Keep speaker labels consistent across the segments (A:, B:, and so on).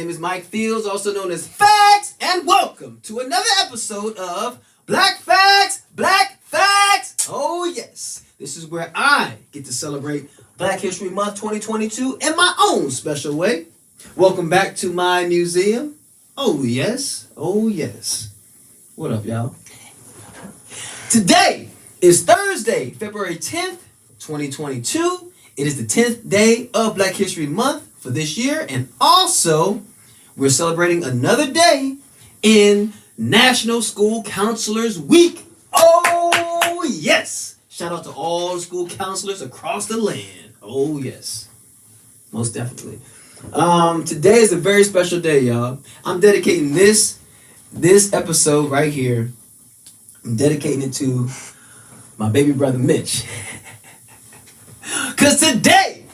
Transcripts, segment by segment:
A: name is Mike Fields, also known as Facts, and welcome to another episode of Black Facts, Black Facts. Oh yes, this is where I get to celebrate Black History Month 2022 in my own special way. Welcome back to my museum. Oh yes, oh yes. What up, y'all? Today is Thursday, February 10th, 2022. It is the 10th day of Black History Month for this year, and also we're celebrating another day in National School Counselors Week. Oh yes! Shout out to all the school counselors across the land. Oh yes, most definitely. Today is a very special day, y'all. I'm dedicating this episode right here. I'm dedicating it to my baby brother Mitch. Because today,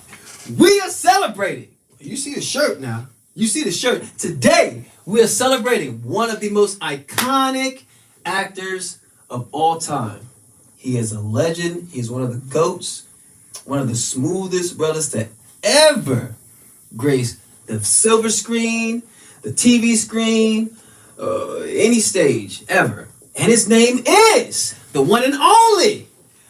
A: we are celebrating. You see the shirt now. You see the shirt. Today, we are celebrating one of the most iconic actors of all time. He is a legend. He's one of the GOATs. One of the smoothest brothers to ever grace the silver screen, the TV screen, any stage ever. And his name is the one and only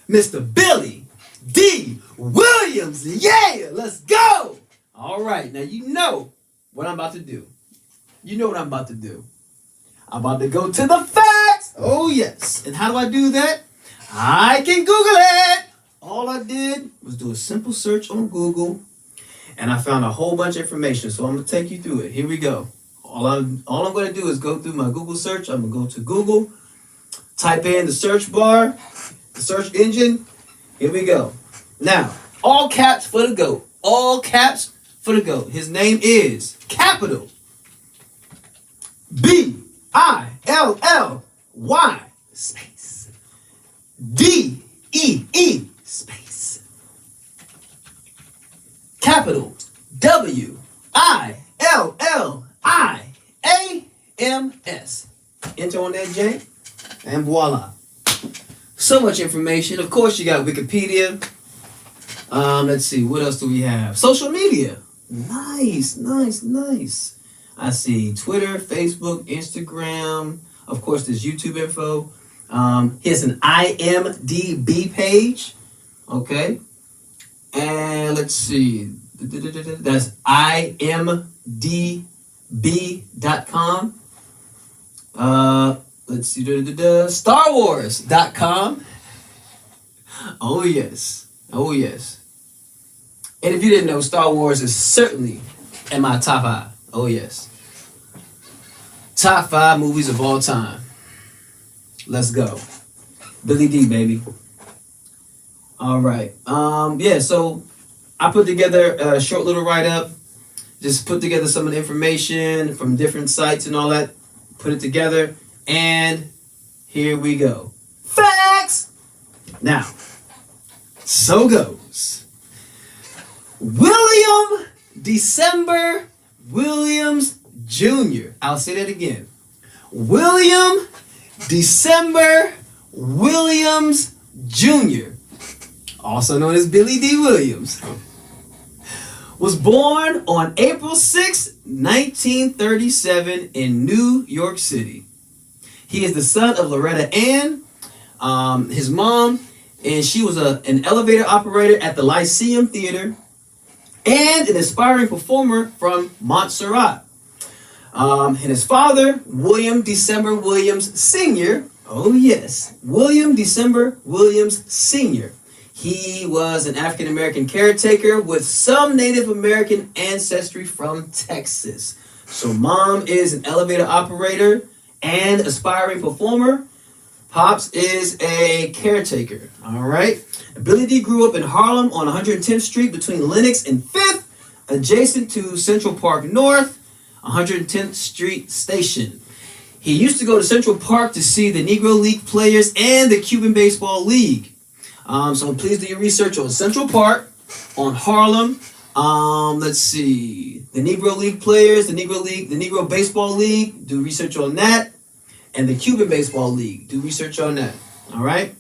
A: Mr. Billy Dee Williams. Yeah, let's go. All right, now you know what I'm about to do. You know what I'm about to do. I'm about to go to the facts. Oh, yes. And how do I do that? I can Google it. All I did was do a simple search on Google, and I found a whole bunch of information. So I'm going to take you through it. Here we go. All I'm going to do is go through my Google search. I'm going to go to Google, type in the search bar, the search engine. Here we go. Now, all caps for the GOAT. All caps for the GOAT. His name is capital B-I-L-L-Y space D-E-E space capital W-I-L-L-I-A-M-S. Enter on that J, and voila. So much information. Of course, you got Wikipedia. Let's see, what else do we have? Social media. Nice. I see Twitter, Facebook, Instagram. Of course, there's YouTube info. Here's an IMDb page. Okay. And let's see. That's imdb.com. Let's see. StarWars.com. Oh, yes. Oh, yes. And if you didn't know, Star Wars is certainly in my top 5. Oh, yes. Top 5 movies of all time. Let's go. Billy Dee, baby. All right. So I put together a short little write-up. Just put together some of the information from different sites and all that. Put it together. And here we go. Facts! Now, so goes. William December Williams Jr. I'll say that again. William December Williams Jr., also known as Billy Dee Williams, was born on April 6, 1937 in New York City. He is the son of Loretta Ann, his mom, and she was an elevator operator at the Lyceum Theater and an aspiring performer from Montserrat. And his father, William December Williams Sr., oh yes, William December Williams Sr., he was an African-American caretaker with some Native American ancestry from Texas. So mom is an elevator operator and aspiring performer. Pops is a caretaker, all right? Billy Dee grew up in Harlem on 110th Street between Lenox and 5th, adjacent to Central Park North, 110th Street Station. He used to go to Central Park to see the Negro League players and the Cuban Baseball League. So please do your research on Central Park, on Harlem. Let's see, the Negro League players, the Negro Baseball League, do research on that. And the Cuban Baseball League, do research on that. All right?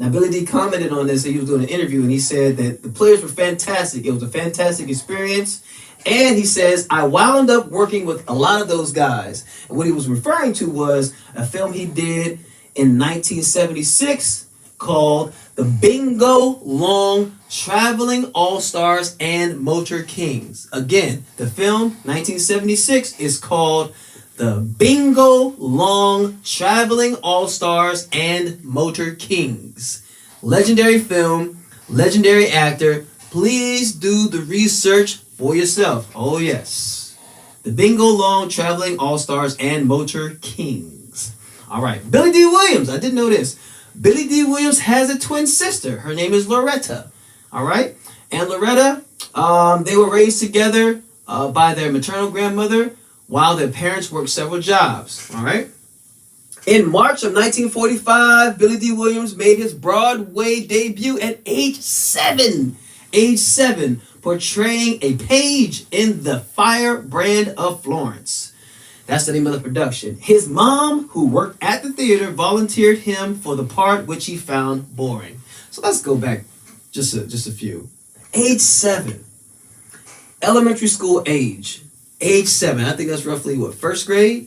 A: Now, Billy Dee commented on this. He was doing an interview, and he said that the players were fantastic. It was a fantastic experience, And he says, I wound up working with a lot of those guys. And what he was referring to was a film he did in 1976 called The Bingo Long Traveling All-Stars and Motor Kings. Again, the film 1976 is called The Bingo Long Traveling All-Stars and Motor Kings. Legendary film, legendary actor. Please do the research for yourself. Oh yes. The Bingo Long Traveling All-Stars and Motor Kings. All right. Billy Dee Williams. I didn't know this. Billy Dee Williams has a twin sister. Her name is Loretta. All right. And Loretta, they were raised together by their maternal grandmother while their parents worked several jobs. All right. In March of 1945, Billy Dee Williams made his Broadway debut at age 7. Age 7, portraying a page in The Firebrand of Florence. That's the name of the production. His mom, who worked at the theater, volunteered him for the part, which he found boring. So let's go back just a few. Age 7. Elementary school age. Age 7. I think that's roughly, what, first grade?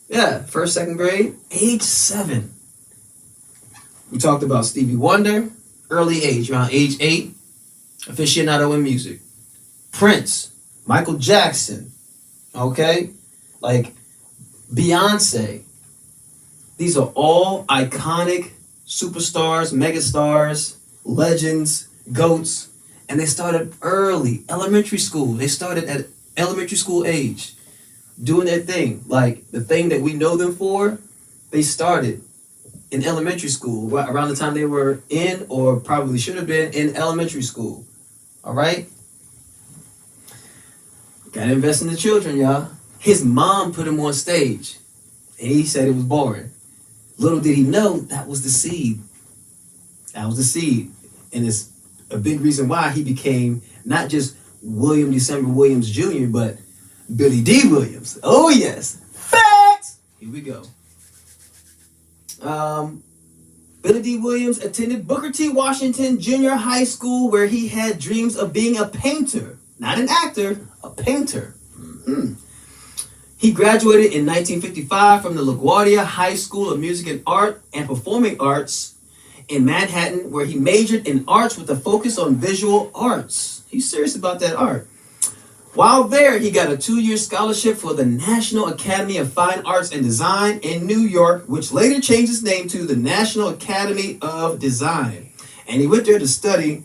A: Yeah, first, second grade. Age 7. We talked about Stevie Wonder. Early age, around age 8. Aficionado in music. Prince. Michael Jackson. Okay? Like Beyonce. These are all iconic superstars, megastars, legends, GOATs. And they started early, elementary school. They started at elementary school age, doing their thing. Like the thing that we know them for, they started in elementary school, around the time they were in, or probably should have been in elementary school. All right? Gotta invest in the children, y'all. His mom put him on stage, and he said it was boring. Little did he know that was the seed. That was the seed. And it's a big reason why he became not just William December Williams Jr., but Billy Dee Williams. Oh, yes. Facts! Here we go. Billy Dee Williams attended Booker T. Washington Junior High School, where he had dreams of being a painter. Not an actor, a painter. Mm-hmm. He graduated in 1955 from the LaGuardia High School of Music and Art and Performing Arts in Manhattan, where he majored in arts with a focus on visual arts. He's serious about that art. While there, he got a 2-year scholarship for the National Academy of Fine Arts and Design in New York, which later changed its name to the National Academy of Design. And he went there to study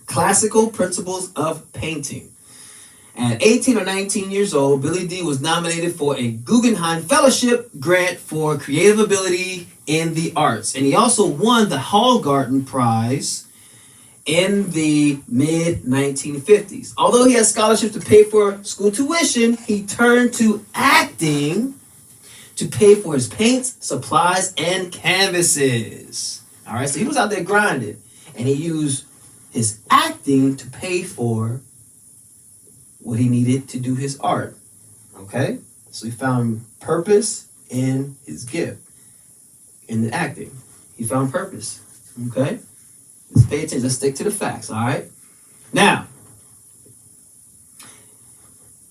A: classical principles of painting. At 18 or 19 years old, Billy Dee was nominated for a Guggenheim Fellowship grant for creative ability in the arts. And he also won the Hallgarten Prize in the mid-1950s. Although he had scholarships to pay for school tuition, he turned to acting to pay for his paints, supplies, and canvases. All right, so he was out there grinding, and he used his acting to pay for what he needed to do his art. Okay, so he found purpose in his gift, in the acting. He found purpose. Okay. Let's pay attention. Let's stick to the facts, all right? Now,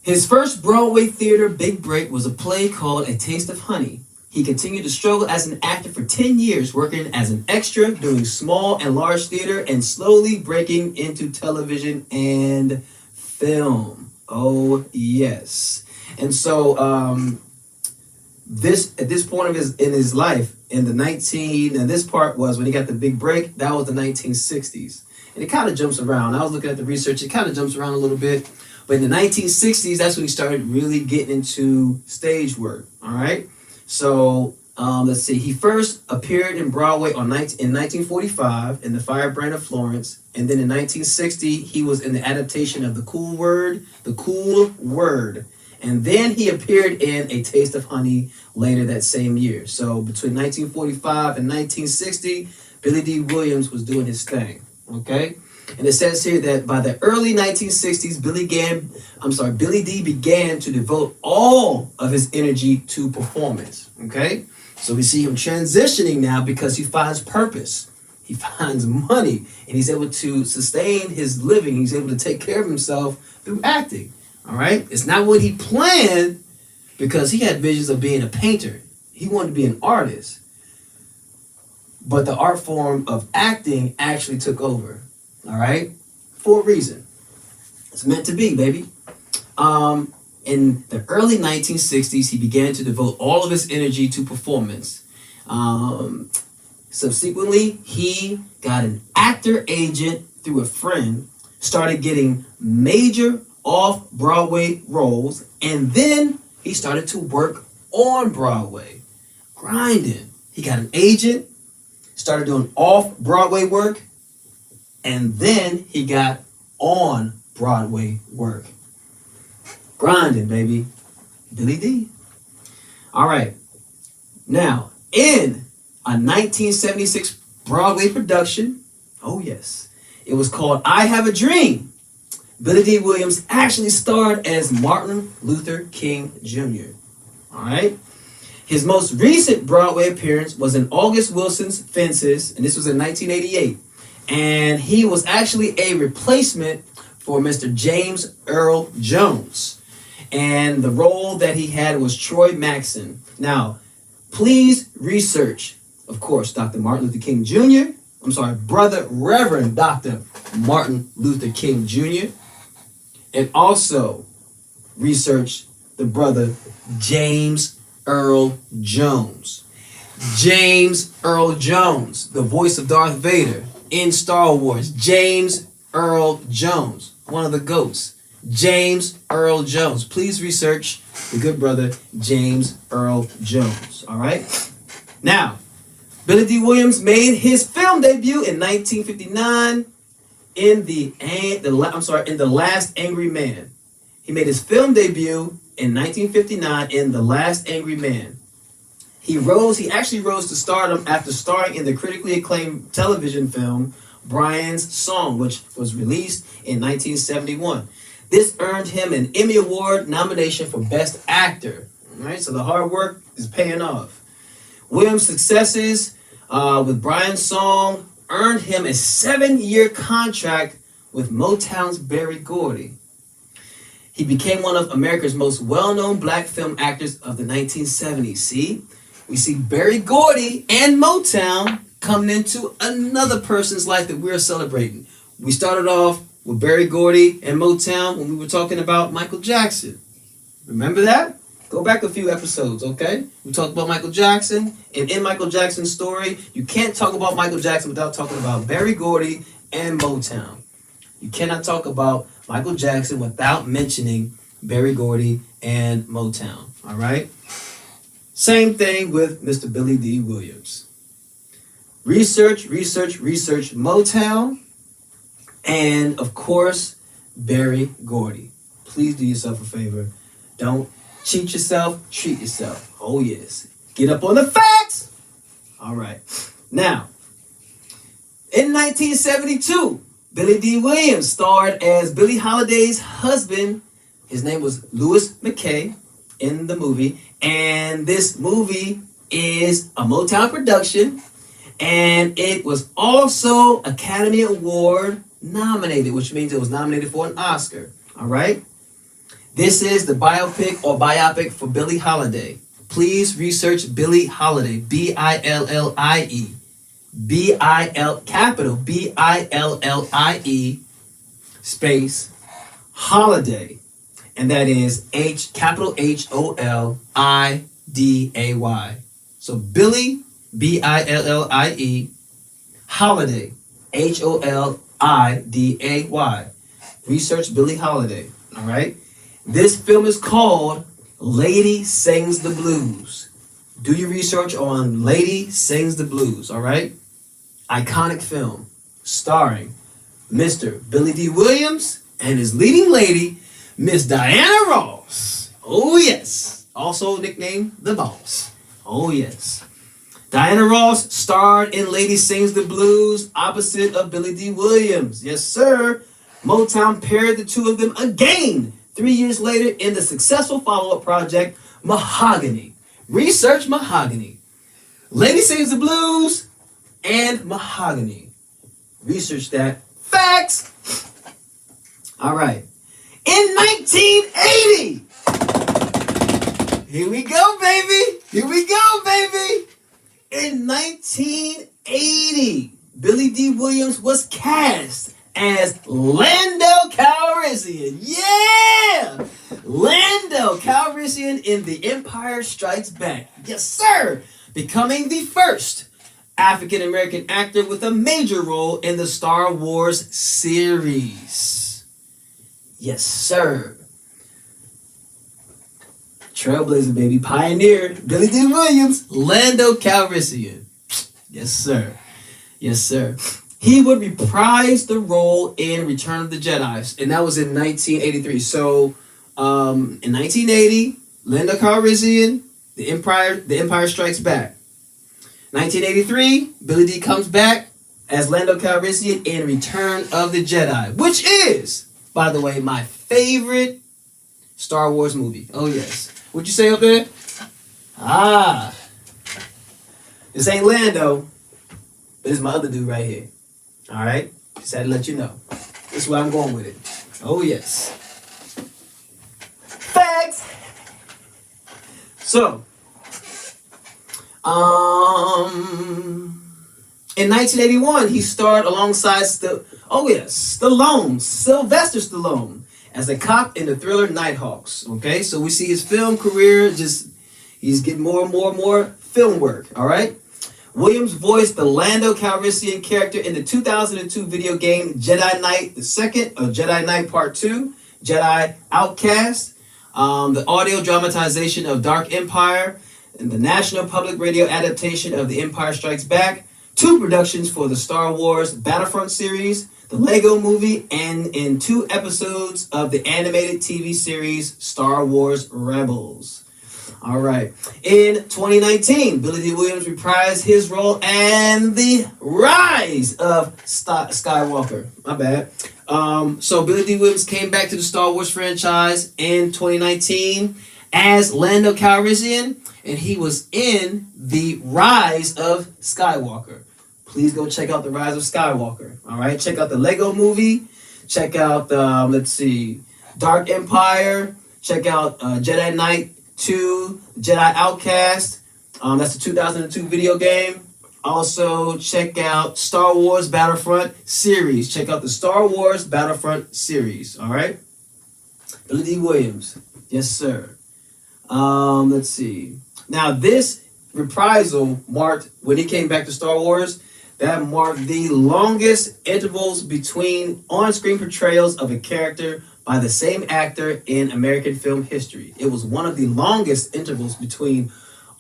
A: his first Broadway theater big break was a play called A Taste of Honey. He continued to struggle as an actor for 10 years, working as an extra, doing small and large theater, and slowly breaking into television and film. Oh, yes. And so, at this point in his life, and this part was when he got the big break, that was the 1960s. And it kind of jumps around. I was looking at the research, it kind of jumps around a little bit. But in the 1960s, that's when he started really getting into stage work, all right? So, let's see. He first appeared in Broadway in 1945 in The Firebrand of Florence. And then in 1960, he was in the adaptation of The Cool Word. And then he appeared in A Taste of Honey later that same year. So between 1945 and 1960, Billy Dee Williams was doing his thing, okay? And it says here that by the early 1960s, Billy Dee began to devote all of his energy to performance, okay? So we see him transitioning now because he finds purpose. he finds money, and he's able to sustain his living. He's able to take care of himself through acting. All right? It's not what he planned, because he had visions of being a painter. He wanted to be an artist. But the art form of acting actually took over. All right? For a reason. It's meant to be, baby. In the early 1960s, he began to devote all of his energy to performance. Subsequently, he got an actor agent through a friend, started getting major off-Broadway roles, and then he started to work on Broadway, grinding. He got an agent, started doing off-Broadway work, and then he got on Broadway work. Grinding, baby. Billy Dee. All right. Now, in a 1976 Broadway production, oh yes, it was called I Have a Dream. Billy Dee Williams actually starred as Martin Luther King Jr. All right. His most recent Broadway appearance was in August Wilson's Fences, and this was in 1988. And he was actually a replacement for Mr. James Earl Jones. And the role that he had was Troy Maxson. Now, please research, of course, Dr. Martin Luther King Jr. Brother Reverend Dr. Martin Luther King Jr. And also research the brother James Earl Jones. James Earl Jones, the voice of Darth Vader in Star Wars. James Earl Jones, one of the GOATs. James Earl Jones. Please research the good brother James Earl Jones. All right. Now, Billy Dee Williams made his film debut in 1959 in The Last Angry Man. He made his film debut in 1959 in The Last Angry Man. He actually rose to stardom after starring in the critically acclaimed television film Brian's Song, which was released in 1971. This earned him an Emmy Award nomination for Best Actor. All right, so the hard work is paying off. Williams' successes with Brian's Song earned him a 7-year contract with Motown's Berry Gordy. He became one of America's most well-known black film actors of the 1970s. See, we see Berry Gordy and Motown coming into another person's life that we're celebrating. We started off with Berry Gordy and Motown when we were talking about Michael Jackson. Remember that? Go back a few episodes, okay? We talked about Michael Jackson, and in Michael Jackson's story, you can't talk about Michael Jackson without talking about Berry Gordy and Motown. You cannot talk about Michael Jackson without mentioning Berry Gordy and Motown, all right? Same thing with Mr. Billy Dee Williams. Research Motown, and of course, Berry Gordy. Please do yourself a favor. Don't cheat yourself, treat yourself. Oh yes. Get up on the facts. All right. Now, in 1972, Billy Dee Williams starred as Billie Holiday's husband. His name was Louis McKay in the movie. And this movie is a Motown production. And it was also Academy Award nominated, which means it was nominated for an Oscar. All right. This is the biopic for Billie Holiday. Please research Billie Holiday. Billie. Capital Billie space Holiday. And that is capital HOLIDAY. So Billie, BILLIE, Holiday, HOLIDAY. Research Billie Holiday. All right. This film is called Lady Sings the Blues. Do your research on Lady Sings the Blues. All right. Iconic film starring Mr. Billy Dee Williams and his leading lady, Miss Diana Ross. Oh yes. Also nicknamed The Boss. Oh yes. Diana Ross starred in Lady Sings the Blues opposite of Billy Dee Williams. Yes, sir. Motown paired the two of them again 3 years later in the successful follow-up project, Mahogany. Research Mahogany. Lady Sings the Blues and mahogany. Research that. Facts! All right. In 1980, here we go, baby. Here we go, baby. In 1980, Billy Dee Williams was cast as Lando Calrissian. Yeah! Lando Calrissian in The Empire Strikes Back. Yes, sir! Becoming the first African-American actor with a major role in the Star Wars series. Yes, sir. Trailblazer, baby. Pioneer. Billy Dee Williams. Lando Calrissian. Yes, sir. Yes, sir. He would reprise the role in Return of the Jedi, and that was in 1983. So, in 1980, Lando Calrissian, The Empire Strikes Back. 1983, Billy Dee comes back as Lando Calrissian in Return of the Jedi, which is, by the way, my favorite Star Wars movie. Oh, yes. What'd you say up there? Ah. This ain't Lando, but it's my other dude right here. All right? Just had to let you know. This is where I'm going with it. Oh, yes. Facts! So, in 1981, he starred alongside Sylvester Stallone, as a cop in the thriller Nighthawks. Okay, so we see his film career he's getting more and more film work. All right. Williams voiced the Lando Calrissian character in the 2002 video game Jedi Knight the Second, or Jedi Knight Part 2, Jedi Outcast, the audio dramatization of Dark Empire, and the National Public Radio adaptation of The Empire Strikes Back, 2 productions for the Star Wars Battlefront series, the Lego movie, and in 2 episodes of the animated TV series Star Wars Rebels. All right. In 2019, Billy Dee Williams reprised his role in The Rise of Skywalker. My bad. So Billy Dee Williams came back to the Star Wars franchise in 2019 as Lando Calrissian, and he was in The Rise of Skywalker. Please go check out The Rise of Skywalker. All right, check out the Lego movie. Check out Dark Empire. Check out Jedi Knight 2, Jedi Outcast. That's the 2002 video game. Also, check out Star Wars Battlefront series. Check out the Star Wars Battlefront series. All right, Billy Dee Williams. Yes, sir. Let's see. Now, this reprisal marked, when he came back to Star Wars, that marked the longest intervals between on-screen portrayals of a character by the same actor in American film history. It was one of the longest intervals between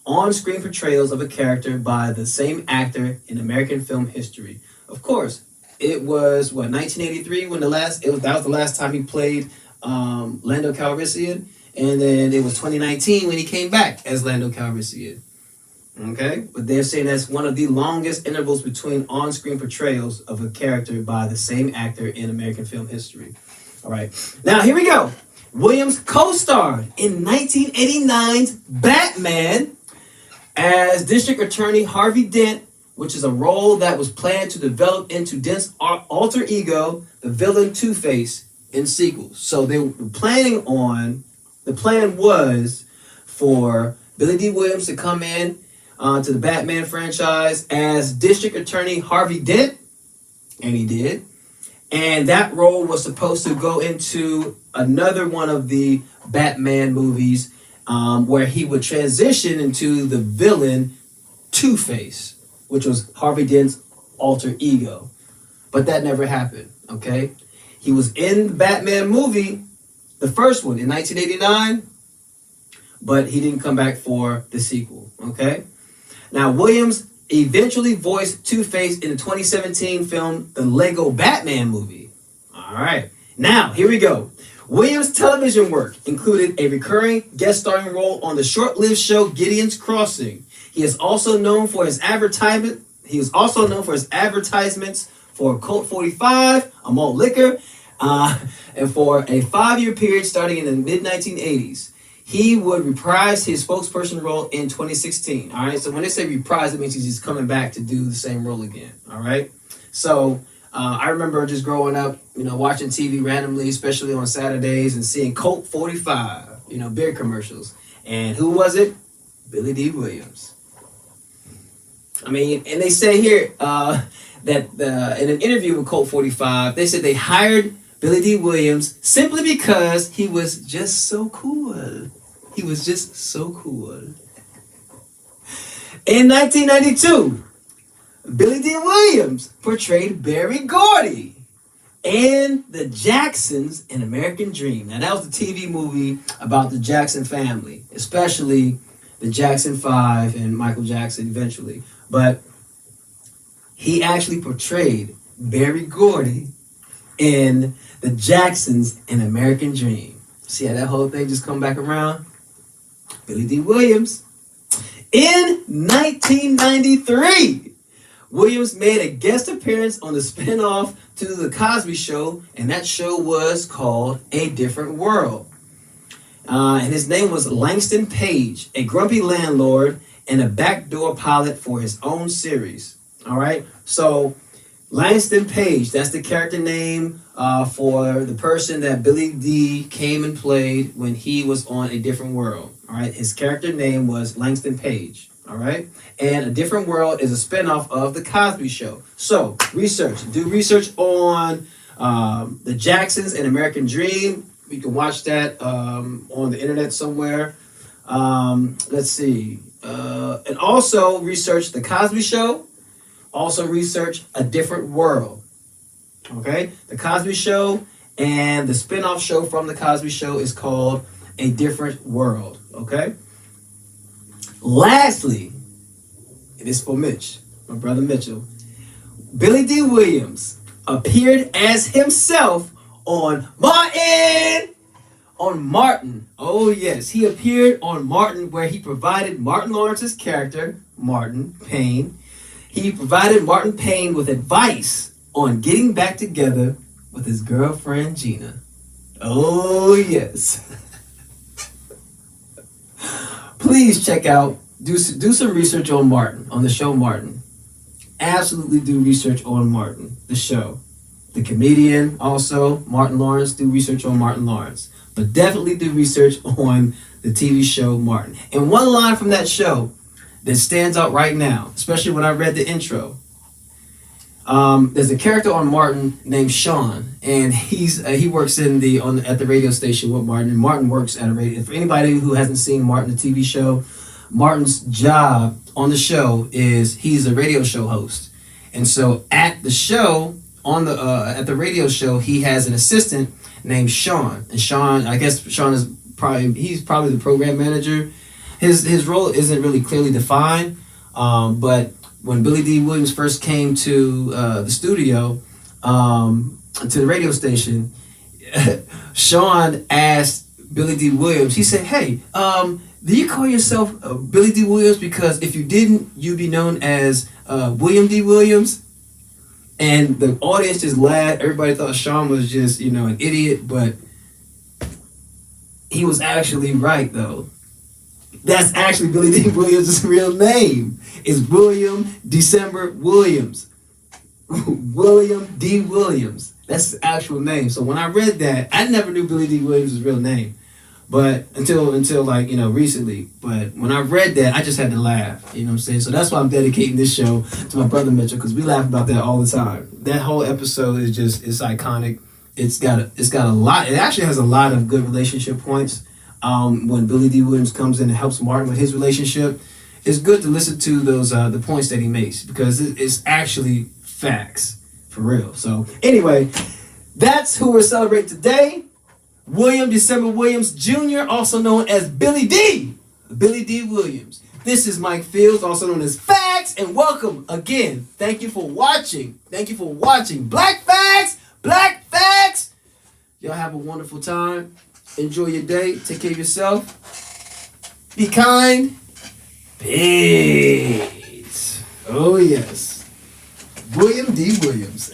A: on-screen portrayals of a character by the same actor in American film history. Of course, it was, 1983 when that was the last time he played Lando Calrissian, and then it was 2019 when he came back as Lando Calrissian. Okay, but they're saying that's one of the longest intervals between on-screen portrayals of a character by the same actor in American film history. All right, now here we go. Williams co-starred in 1989's Batman as District Attorney Harvey Dent, which is a role that was planned to develop into Dent's alter ego, the villain Two-Face, in sequels. So the plan was for Billy Dee Williams to come in to the Batman franchise as District Attorney Harvey Dent, and he did. And that role was supposed to go into another one of the Batman movies where he would transition into the villain Two-Face, which was Harvey Dent's alter ego. But that never happened, okay? He was in the Batman movie, the first one, in 1989, but he didn't come back for the sequel, okay? Now, Williams eventually voiced Two-Face in the 2017 film, The Lego Batman Movie. All right. Now, here we go. Williams' television work included a recurring guest starring role on the short-lived show Gideon's Crossing. He is also known for his advertisements for Colt 45, a malt liquor, and for a 5-year period starting in the mid-1980s. he would reprise his spokesperson role in 2016. All right. So when they say reprise, it means he's just coming back to do the same role again. All right. So I remember just growing up, watching TV randomly, especially on Saturdays, and seeing Colt 45, beer commercials. And who was it? Billy Dee Williams. I mean, and they say here that in an interview with Colt 45, they said they hired Billy Dee Williams simply because he was just so cool. He was just so cool. In 1992, Billy Dee Williams portrayed Barry Gordy in The Jacksons: An American Dream. Now, that was the TV movie about the Jackson family, especially the Jackson 5 and Michael Jackson eventually. But he actually portrayed Barry Gordy in The Jacksons: An American Dream. See how that whole thing just come back around? Billy Dee Williams. In 1993, Williams made a guest appearance on the spinoff to The Cosby Show, and that show was called A Different World. And his name was Langston Page, a grumpy landlord and a backdoor pilot for his own series. All right, so Langston Page, that's the character name for the person that Billy Dee came and played when he was on A Different World. All right, his character name was Langston Page. All right, and A Different World is a spinoff of The Cosby Show. So do research on the Jacksons and American Dream. You can watch that on the internet somewhere. Let's see, and also research The Cosby Show. Also research A Different World. Okay, The Cosby Show and the spinoff show from The Cosby Show is called A Different World. Okay. Lastly, it is for Mitch, my brother Mitchell. Billy Dee Williams appeared as himself on Martin. Oh yes, he appeared on Martin, where he provided Martin Lawrence's character, Martin Payne. He provided Martin Payne with advice on getting back together with his girlfriend Gina. Oh yes. Please check out, do some research on Martin, on the show Martin. Absolutely do research on Martin, the show. The comedian also, Martin Lawrence, do research on Martin Lawrence. But definitely do research on the TV show Martin. And one line from that show that stands out right now, especially when I read the intro. There's a character on Martin named Sean, and he works at the radio station with Martin, and Martin works at a radio. For anybody who hasn't seen Martin, the TV show, Martin's job on the show is he's a radio show host, and so at the show at the radio show he has an assistant named Sean, and Sean, I guess Sean is probably the program manager. His role isn't really clearly defined, but when Billy Dee Williams first came to the studio, to the radio station, Sean asked Billy Dee Williams, he said, "Hey, do you call yourself Billy Dee Williams? Because if you didn't, you'd be known as William Dee Williams." And the audience just laughed. Everybody thought Sean was just, an idiot, but he was actually right, though. That's actually Billy Dee Williams' real name. It's William December Williams. William Dee Williams. That's his actual name. So when I read that, I never knew Billy Dee Williams' real name. But until recently. But when I read that, I just had to laugh. You know what I'm saying? So that's why I'm dedicating this show to my brother Mitchell, because we laugh about that all the time. That whole episode is it's iconic. It's got a lot. It actually has a lot of good relationship points. When Billy Dee Williams comes in and helps Martin with his relationship, it's good to listen to those the points that he makes, because it's actually facts for real. So anyway, that's who we're celebrating today. William December Williams Jr., also known as Billy Dee Williams. This is Mike Fields, also known as Facts, and welcome again. Thank you for watching. Black Facts. Y'all have a wonderful time. Enjoy your day. Take care of yourself. Be kind. Peace. Oh, yes. William Dee Williams.